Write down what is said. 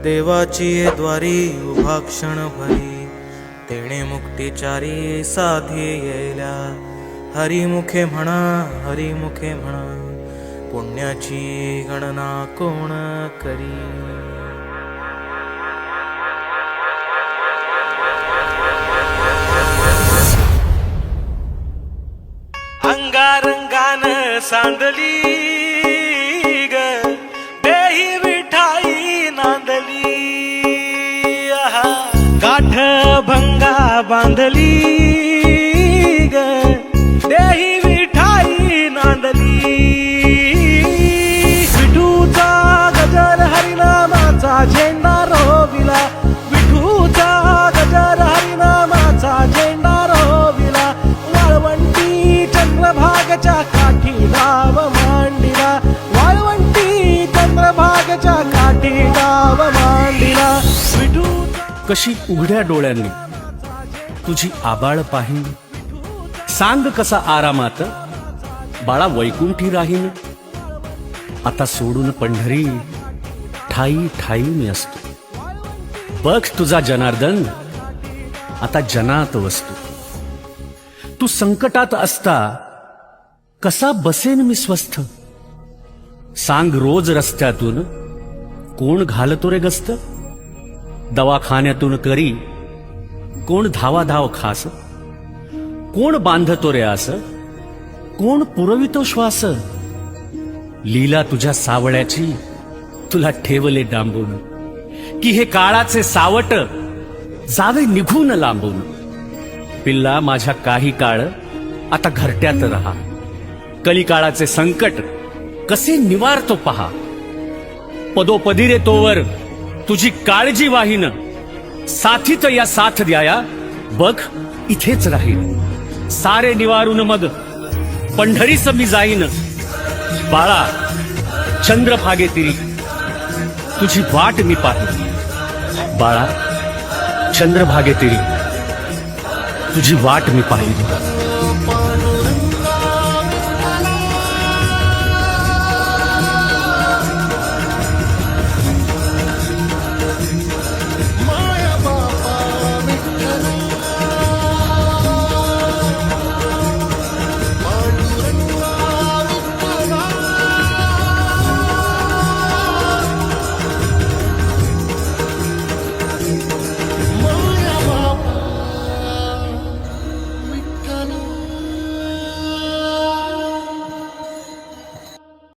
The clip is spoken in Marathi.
देवाची ये द्वारी उभा क्षण भरी, तेणे मुक्तिचारी साधी येल्या. हरिमुखे म्हणा, हरिमुखे म्हणा, पुण्याची गणना कोण करी. अंगारंगान सांदली ग, देही विठाई नांदली. गाठ भंगा बांधली ग, देही विठाई नांदली. विठूचा गजर हरिनामाचा झेंडा रोविला, विठूचा गजर हरिनामाचा झेंडा रोविला. वाळवंटी चंद्रभागच्या काठी गाव मांडिला, वाळवंटी चंद्रभागच्या काठी गाव मांडिला. कशी उघड्या डोळ्यांनी तुझी आबाळ पाहीन, सांग कसा आरामात बाळा वैकुंठी राहीन. आता सोडून पंढरी ठाई ठाई मी असतो, बघ तुझा जनार्दन आता जनात वसतो. तू संकटात असता कसा बसेन मी स्वस्थ, सांग रोज रस्त्यातून कोण घालतो रे गस्त. दवाखान्यातून करी कोण धावाधाव खास, कोण बांधतो रे आस, कोण पुरवितो श्वास. लीला तुझ्या सावळ्याची तुला ठेवले डांबून, की हे काळाचे सावट जावे निघून लांबून. पिल्ला माझ्या काही काळ आता घरट्यात रहा, कलिकाळाचे संकट कसे निवारतो पहा. पदोपदी रे तोवर तुझी काळजी वाहीन, साथीत या साथ द्याया बघ इथेच राहीन. सारे निवारून मग पंढरीस मी जाईन. बाळा चंद्रभागे तिरी तुझी वाट मी पाहीन. बाळा चंद्रभागे तिरी तुझी वाट मी पाहीन.